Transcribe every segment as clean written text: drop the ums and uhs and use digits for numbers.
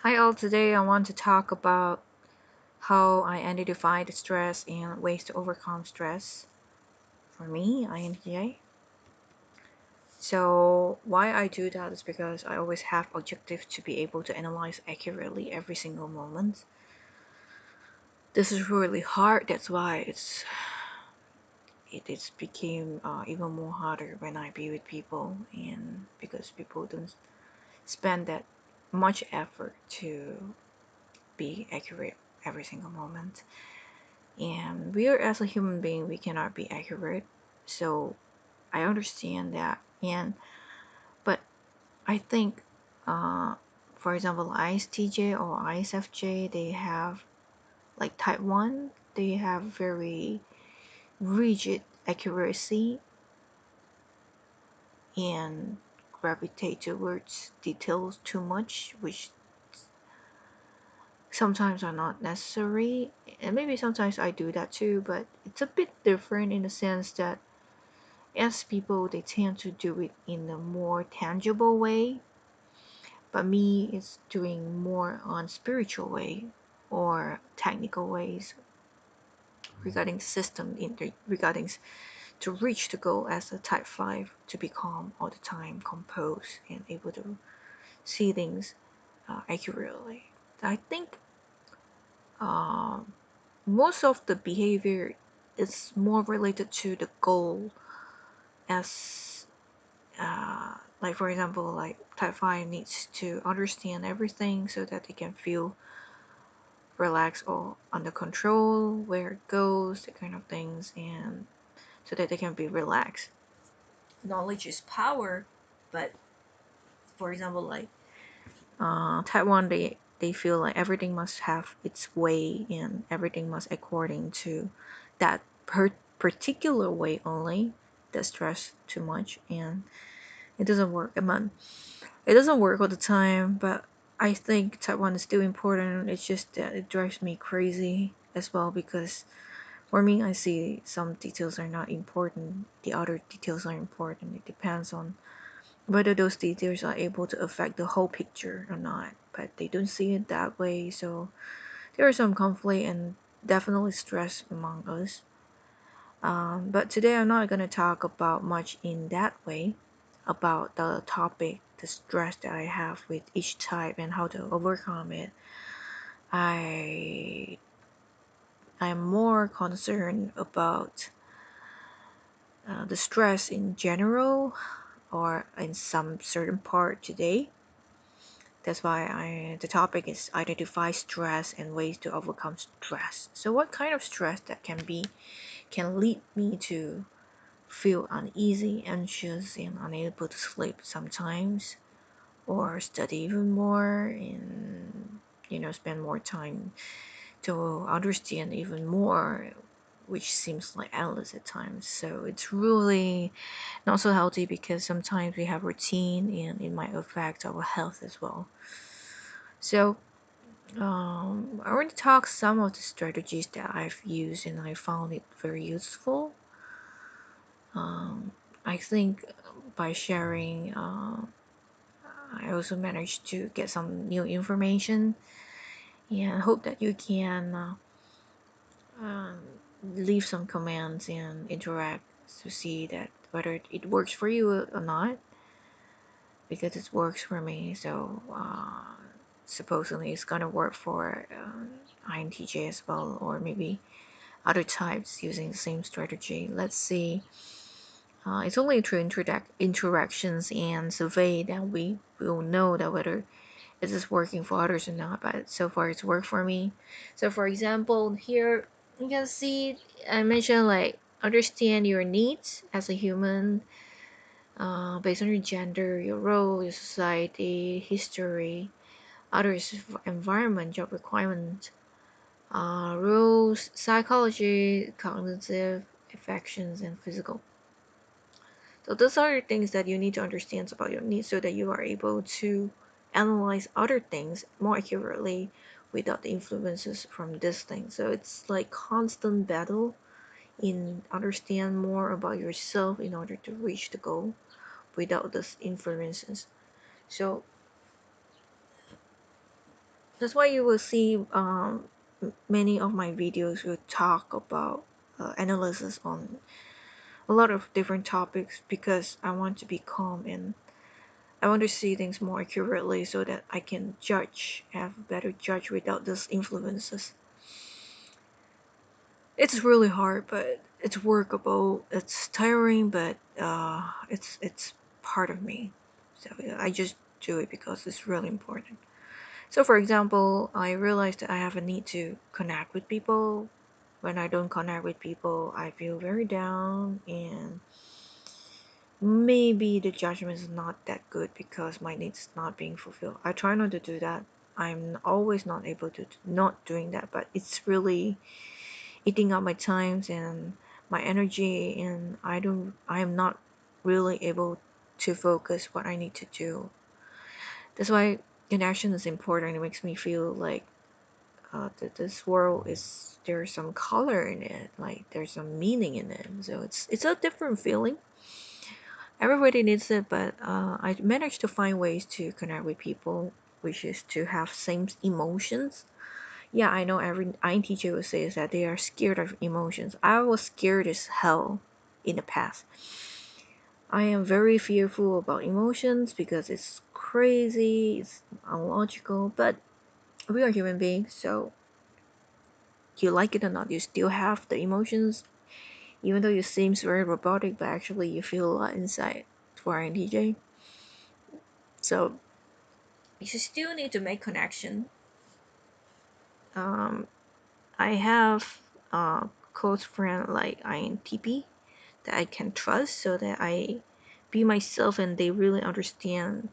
Hi all, today I want to talk about how I identify the stress and ways to overcome stress. For me, intj. So why I do that is because I always have objective to be able to analyze accurately every single moment. This is really hard. That's why it became even more harder when I be with people, and because people don't spend that much effort to be accurate every single moment. And we are, as a human being, we cannot be accurate, so I understand that. And but I think for example, ISTJ or ISFJ, they have, like type 1, they have very rigid accuracy and gravitate towards details too much, which sometimes are not necessary. And maybe sometimes I do that too, but it's a bit different in the sense that as people, they tend to do it in a more tangible way, but me is doing more on spiritual way or technical ways regarding system regarding to reach the goal as a type 5, to be calm all the time, composed, and able to see things accurately. I think most of the behavior is more related to the goal, as like for example, like type 5 needs to understand everything so that they can feel relaxed or under control, where it goes, that kind of things, and so that they can be relaxed. Knowledge is power, but for example, like type 1, they feel like everything must have its way and everything must according to that particular way only. That stress too much, and it doesn't work. It doesn't work all the time, but I think type 1 is still important. It's just that it drives me crazy as well, because for me, I see some details are not important, the other details are important. It depends on whether those details are able to affect the whole picture or not, but they don't see it that way. So there is some conflict and definitely stress among us. But today I'm not going to talk about much in that way about the topic, the stress that I have with each type and how to overcome it. I I'm more concerned about the stress in general or in some certain part today. That's why the topic is identify stress and ways to overcome stress. So what kind of stress that can lead me to feel uneasy, anxious, and unable to sleep sometimes, or study even more, and spend more time to understand even more, which seems like endless at times. So it's really not so healthy, because sometimes we have routine and it might affect our health as well. So I already talked some of the strategies that I've used and I found it very useful. I think by sharing, I also managed to get some new information, and I hope that you can leave some comments and interact to see that whether it works for you or not, because it works for me. So supposedly it's gonna work for INTJ as well, or maybe other types using the same strategy. Let's see. It's only through interactions and survey that we will know that whether it is working for others or not. But so far, it's worked for me. So, for example, here you can see I mentioned like understand your needs as a human, based on your gender, your role, your society, history, others, environment, job requirement, rules, psychology, cognitive, affections, and physical. So those are the things that you need to understand about your needs, so that you are able to analyze other things more accurately without the influences from this thing. So it's like constant battle in understand more about yourself in order to reach the goal without those influences. So That's why you will see many of my videos will talk about analysis on a lot of different topics because I want to be calm and I want to see things more accurately so that I can judge, have a better judge without those influences. It's really hard, but it's workable. It's tiring, but it's part of me. So yeah, I just do it because it's really important. So, for example, I realized that I have a need to connect with people. When I don't connect with people, I feel very down, and maybe the judgment is not that good because my needs not being fulfilled. I try not to do that. I'm always not able to not doing that, but it's really eating up my times and my energy, and I am not really able to focus what I need to do. That's why connection is important. It makes me feel like that this world is there's some color in it, like there's some meaning in it. So it's a different feeling. Everybody needs it, but I managed to find ways to connect with people, which is to have same emotions. Yeah, I know every intj will say is that they are scared of emotions. I was scared as hell in the past. I am very fearful about emotions because it's crazy, it's unlogical, but we are human beings, so you like it or not, you still have the emotions, even though it seems very robotic, but actually you feel a lot inside for intj. So you still need to make connection. um, I have a close friend like INTP that I can trust so that I be myself and they really understand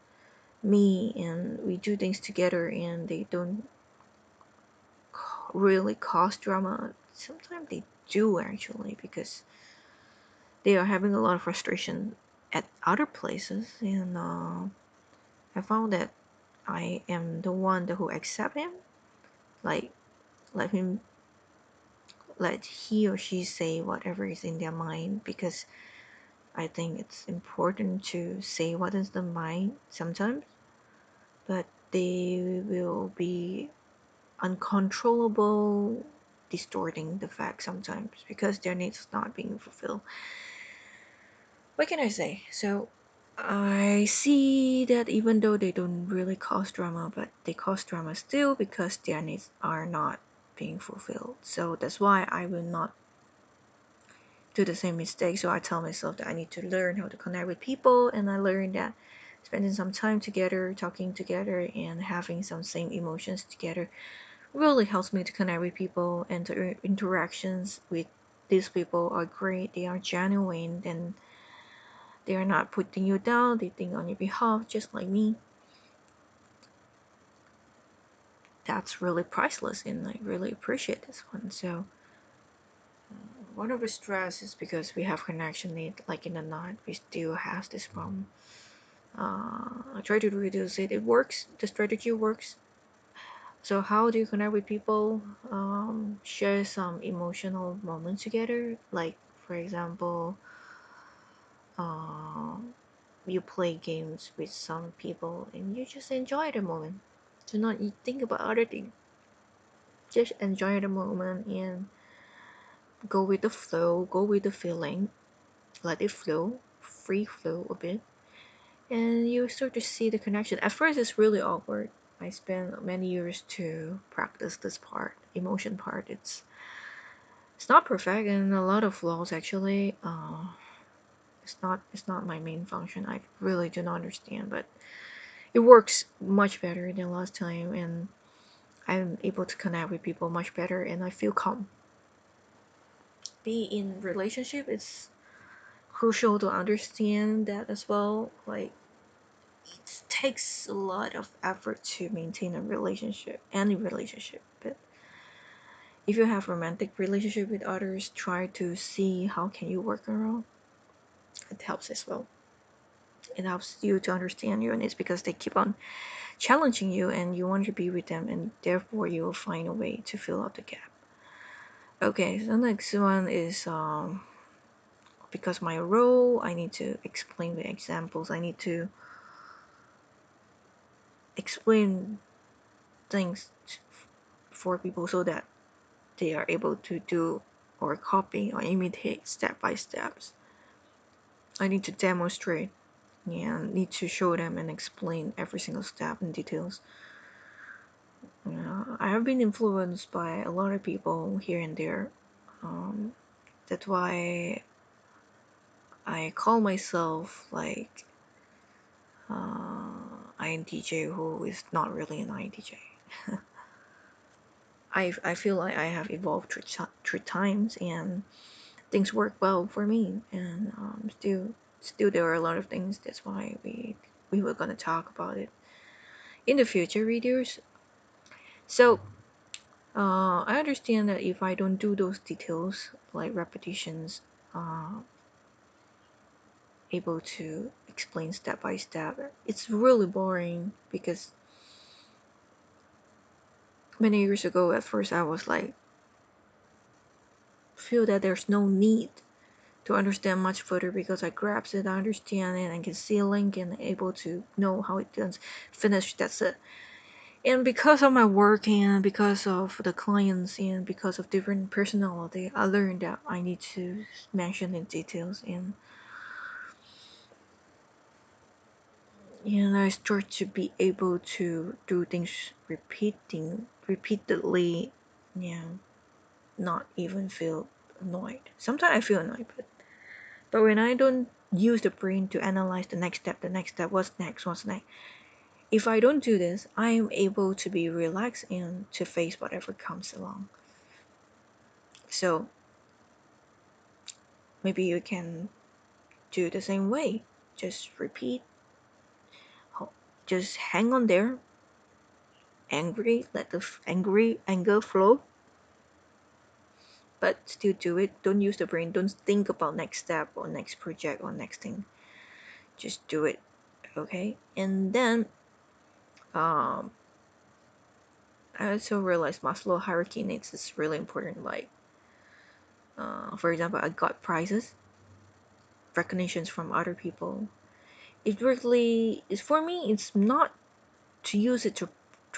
me and we do things together and they don't really cause drama. Sometimes they do actually because they are having a lot of frustration at other places, and I found that I am the one that who accept him, like let him let he or she say whatever is in their mind because I think it's important to say what is the mind sometimes, but they will be uncontrollable, distorting the fact sometimes because their needs not being fulfilled. What can I say? So I see that even though they don't really cause drama, but they cause drama still because their needs are not being fulfilled. So that's why I will not do the same mistake. So I tell myself that I need to learn how to connect with people, and I learned that spending some time together, talking together, and having some same emotions together really helps me to connect with people, and the interactions with these people are great. They are genuine, and they are not putting you down. They think on your behalf, just like me. That's really priceless, and I really appreciate this one. So one of the stress is because we have connection need, like in the night, we still has this problem. I try to reduce it. It works. The strategy works. So how do you connect with people? Share some emotional moments together. Like for example, um, you play games with some people and you just enjoy the moment. Do not think about other things. Just enjoy the moment and go with the flow. Go with the feeling. Let it flow. Free flow a bit, and you start to see the connection. At first, it's really awkward. I spent many years to practice this part, emotion part. It's not perfect and a lot of flaws actually. It's not my main function. I really do not understand, but it works much better than last time, and I'm able to connect with people much better, and I feel calm. Be in relationship, it's crucial to understand that as well. Like it takes a lot of effort to maintain a relationship, any relationship, but if you have romantic relationship with others, try to see how can you work around. It helps as well. It helps you to understand your needs because they keep on challenging you and you want to be with them, and therefore you will find a way to fill up the gap. Okay, so next one is because my role, I need to explain with examples. I need to explain things for people so that they are able to do or copy or imitate step by steps. I need to demonstrate and need to show them and explain every single step in details. I have been influenced by a lot of people here and there. Um, that's why I call myself like intj who is not really an intj. I feel like I have evolved through times and things work well for me, and still there are a lot of things. That's why we were gonna talk about it in the future videos. So I understand that if I don't do those details like repetitions, able to explain step by step, it's really boring because many years ago at first I was like feel that there's no need to understand much further because I grasp it, I understand it, and can see a link and able to know how it does finish. That's it. And because of my work and because of the clients and because of different personality, I learned that I need to mention in details, and I start to be able to do things repeatedly, yeah, not even feel annoyed. Sometimes I feel annoyed, but when I don't use the brain to analyze the next step, what's next. If I don't do this, I am able to be relaxed and to face whatever comes along. So maybe you can do the same way. Just repeat, just hang on there, angry, let the angry anger flow, but still do it. Don't use the brain. Don't think about next step or next project or next thing. Just do it, okay? And then um, I also realized Maslow hierarchy needs is really important. Like, for example, I got prizes, recognitions from other people. It really is for me. It's not to use it to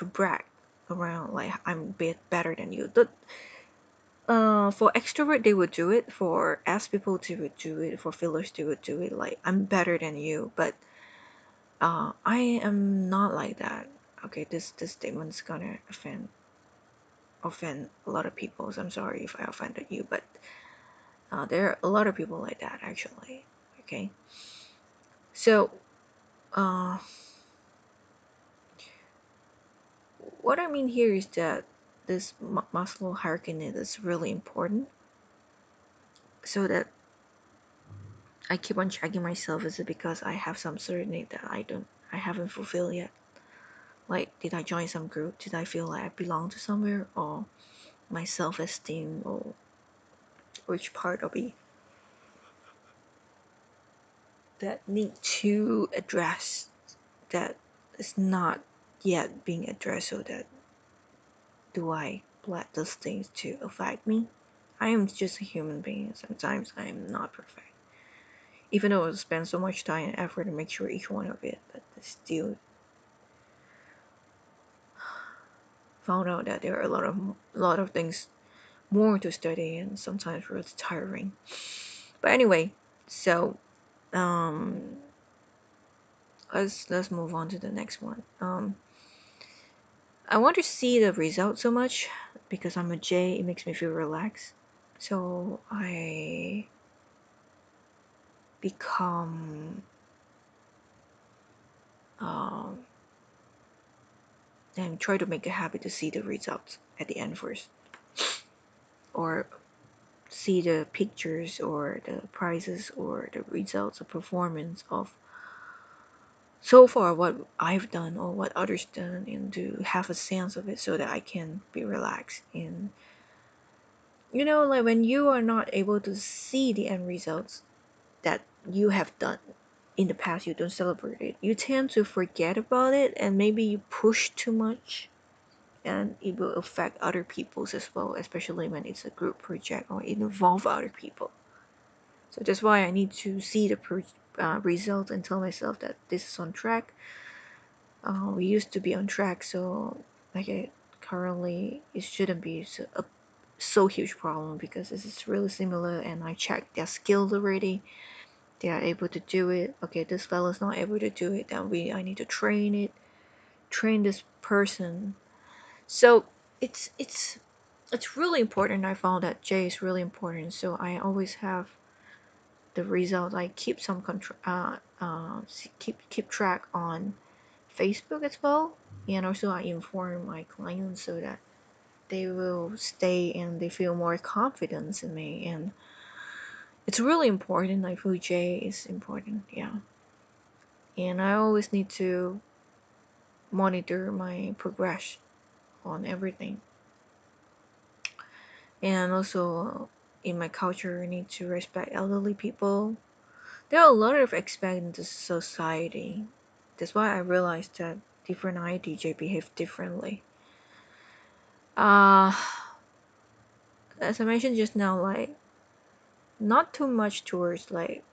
brag around like I'm a bit better than you. For extrovert they would do it. For S people they would do it. For fillers they would do it. Like I'm better than you, but I am not like that. Okay, this statement's gonna offend a lot of people. So I'm sorry if I offended you, but there are a lot of people like that actually. Okay, so uh, what I mean here is that this Maslow hierarchy need is really important, so that I keep on checking myself. Is it because I have some certainty that I haven't fulfilled yet? Like, did I join some group? Did I feel like I belong to somewhere? Or my self-esteem, or which part of me that need to address that is not yet being addressed, so that do I let those things to affect me? I am just a human being. Sometimes I am not perfect. Even though I spend so much time and effort to make sure each one of it, but still found out that there are a lot of things more to study, and sometimes it's tiring. But anyway, so um, let's move on to the next one. I want to see the result so much because I'm a J. It makes me feel relaxed. So I become um, and try to make a habit to see the results at the end first, or see the pictures or the prizes or the results of performance of so far what I've done or what others done, and to have a sense of it so that I can be relaxed. And like when you are not able to see the end results that you have done in the past, you don't celebrate it, you tend to forget about it, and maybe you push too much, and it will affect other people's as well, especially when it's a group project or it involves other people. So that's why I need to see the result and tell myself that this is on track. We used to be on track, so like currently it shouldn't be so huge problem because this is really similar, and I checked their skills already. They are able to do it. Okay, this fellow's not able to do it, then I need to train this person. So it's really important. I found that J is really important, so I always have the results. I keep some control, keep track on Facebook as well, and also I inform my clients so that they will stay and they feel more confidence in me. And it's really important. I feel J is important, yeah. And I always need to monitor my progress on everything. And also in my culture, I need to respect elderly people. There are a lot of expect in the society. That's why I realized that different IDJ behave differently. Uh, as I mentioned just now, like not too much towards like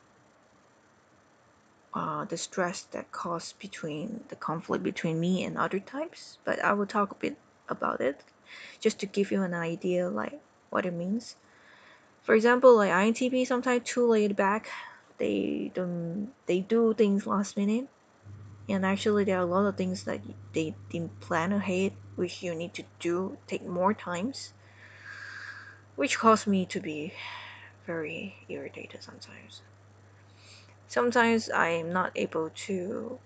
the stress that caused between the conflict between me and other types, but I will talk a bit about it just to give you an idea like what it means. For example, like INTP sometimes too laid back. They do things last minute, and actually there are a lot of things that they didn't plan ahead, which you need to do take more times, which caused me to be very irritated sometimes. Sometimes I am not able to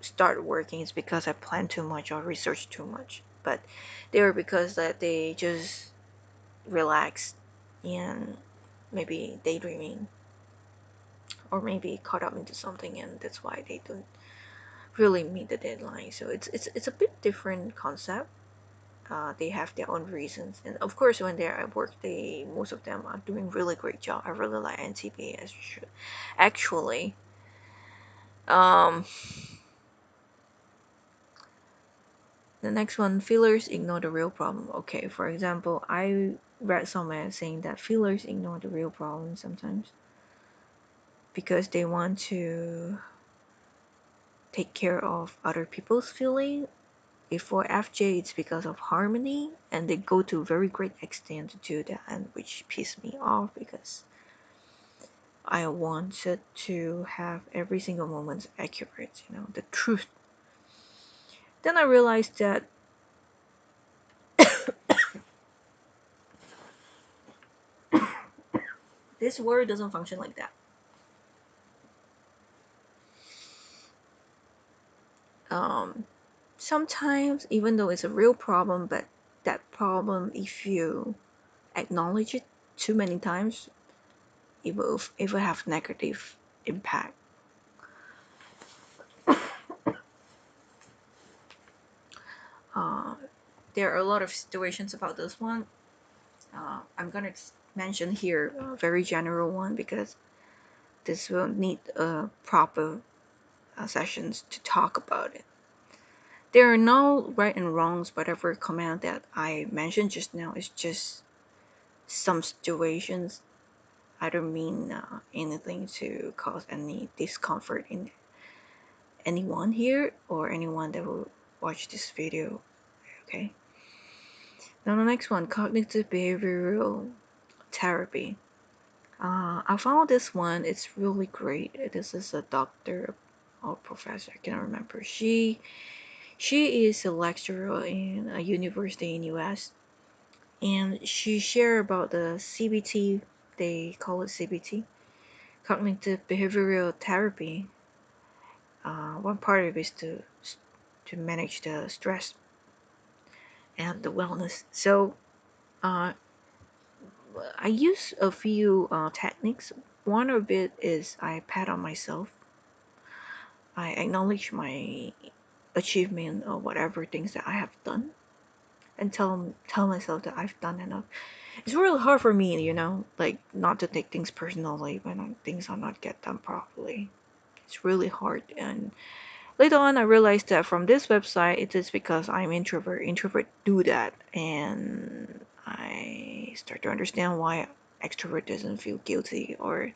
start working is because I plan too much or research too much. But they were because that they just relaxed and maybe daydreaming or maybe caught up into something, and that's why they don't really meet the deadline. So it's a bit different concept. They have their own reasons, and of course when they're at work, they most of them are doing really great job. I really like NTP as should. Actually, um, the next one, fillers ignore the real problem. Okay, for example, I read somewhere saying that fillers ignore the real problem sometimes because they want to take care of other people's feeling. If for FJ it's because of harmony, and they go to very great extent to do that, and which pissed me off because I wanted to have every single moment accurate, the truth. Then I realized that this word doesn't function like that. Um, Sometimes, even though it's a real problem, but that problem, if you acknowledge it too many times, it will have negative impact. Uh, there are a lot of situations about this one. I'm gonna mention here a very general one because this will need a proper sessions to talk about it. There are no right and wrongs. Whatever comment that I mentioned just now is just some situations. I don't mean anything to cause any discomfort in anyone here or anyone that will watch this video. Okay. Now the next one, cognitive behavioral therapy. I found this one. It's really great. This is a doctor or professor. I can't remember. She is a lecturer in a university in US, and she shared about the CBT. They call it CBT, cognitive behavioral therapy. One part of it is to manage the stress and the wellness. So uh, I use a few techniques. One of it is I pat on myself. I acknowledge my achievement or whatever things that I have done, and tell myself that I've done enough. It's really hard for me, like not to take things personally when things are not get done properly. It's really hard, and later on, I realized that from this website, it is because I'm introvert. Introvert do that, and I start to understand why extrovert doesn't feel guilty or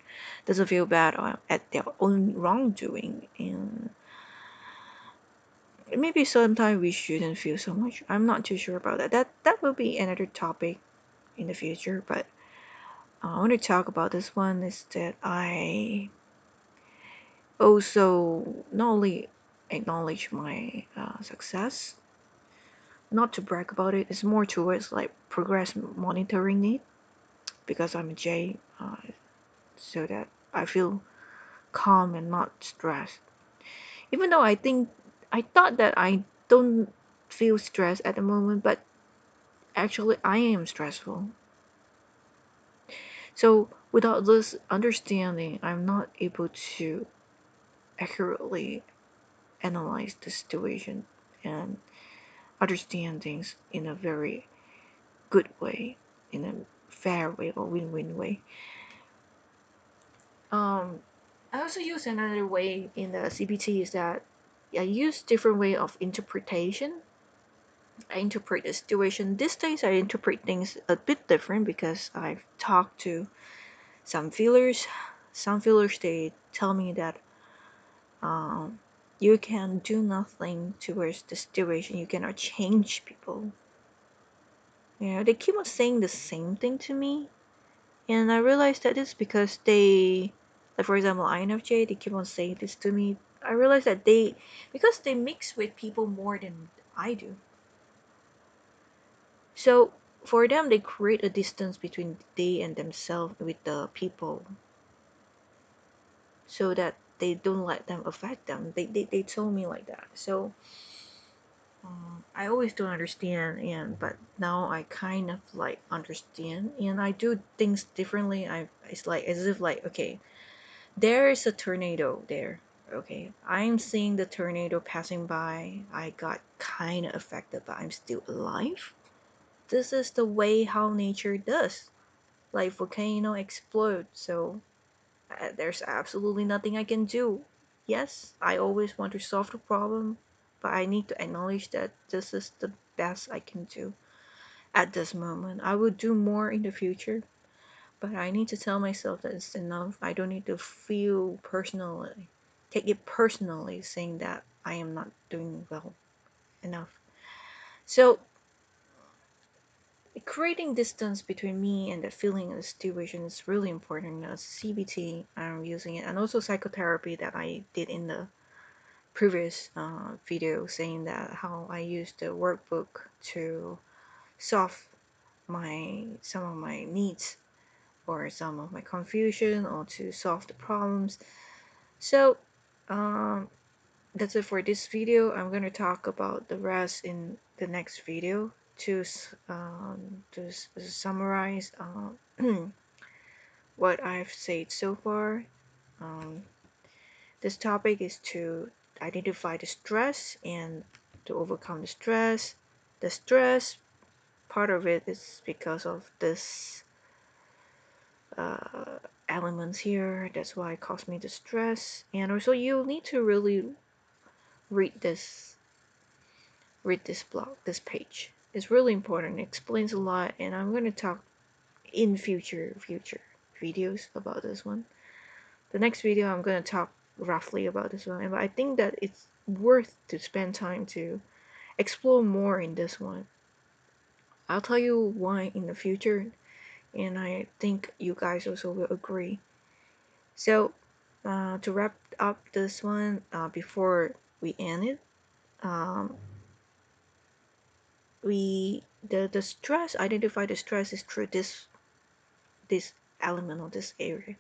doesn't feel bad at their own wrongdoing. And maybe sometimes we shouldn't feel so much. I'm not too sure about that. That will be another topic in the future. But I want to talk about this one is that I also not only acknowledge my success, not to brag about it. It's more towards like progress monitoring it because I'm a J, so that I feel calm and not stressed. Even though I thought that I don't feel stressed at the moment, but actually I am stressful. So without this understanding, I'm not able to accurately analyze the situation and understand things in a very good way, in a fair way or win-win way. Um, I also use another way in the CBT is that I use different way of interpretation. I interpret the situation. These days, I interpret things a bit different because I've talked to some feelers. Some feelers they tell me that um, you can do nothing towards the situation. You cannot change people. They keep on saying the same thing to me, and I realized that it's because they, like for example, INFJ, they keep on saying this to me. I realized that because they mix with people more than I do. So for them, they create a distance between they and themselves with the people, so that they don't let them affect them. They told me like that. So I always don't understand, and but now I kind of like understand, and I do things differently. It's like as if like okay, there is a tornado there. Okay, I'm seeing the tornado passing by. I got kind of affected, but I'm still alive. This is the way how nature does. Like volcano explode, so there's absolutely nothing I can do. Yes, I always want to solve the problem, but I need to acknowledge that this is the best I can do at this moment. I will do more in the future, but I need to tell myself that it's enough. I don't need to feel personally, take it personally, saying that I am not doing well enough. So, creating distance between me and the feeling of the situation is really important. As CBT, I'm using it, and also psychotherapy that I did in the previous video, saying that how I used the workbook to solve my some of my needs or some of my confusion or to solve the problems. So um, that's it for this video. I'm gonna talk about the rest in the next video to summarize what I've said so far. Um, this topic is to identify the stress and to overcome the stress. The stress part of it is because of this uh, elements here. That's why it caused me the stress. And also, you need to really read this blog, this page. It's really important. It explains a lot, and I'm going to talk in future videos about this one. The next video I'm going to talk roughly about this one, but I think that it's worth to spend time to explore more in this one. I'll tell you why in the future, and I think you guys also will agree. So to wrap up this one before we end it, um, we the stress, identify the stress is through this element or this area.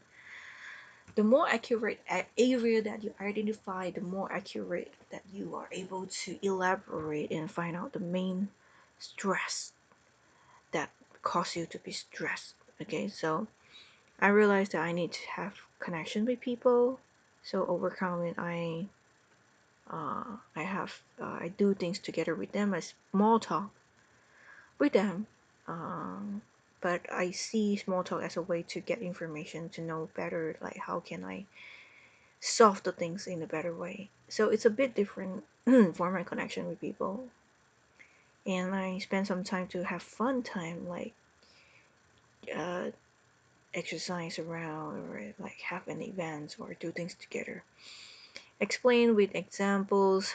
The more accurate area that you identify, the more accurate that you are able to elaborate and find out the main stress that cause you to be stressed. Okay, so I realized that I need to have connection with people. So overcome it, I do things together with them. I small talk with them, um, but I see small talk as a way to get information to know better, like how can I solve the things in a better way. So it's a bit different for my connection with people, and I spend some time to have fun time, like uh, exercise around or like have an event or do things together. Explain with examples.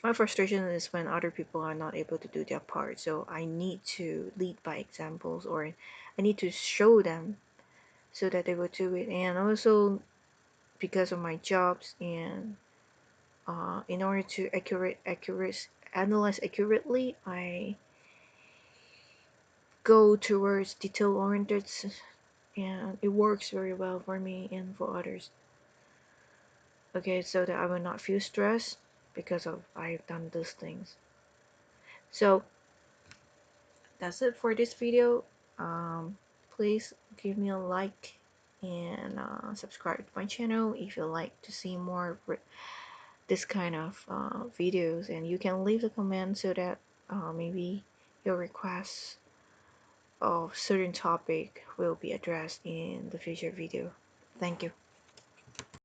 My frustration is when other people are not able to do their part, so I need to lead by examples, or I need to show them so that they will do it. And also because of my jobs, and in order to accurate analyze accurately, I go towards detail oriented, and it works very well for me and for others. Okay, so that I will not feel stressed because of I've done those things. So that's it for this video. Please give me a like and subscribe to my channel if you like to see more this kind of videos, and you can leave a comment so that maybe your requests of certain topic will be addressed in the future video. Thank you.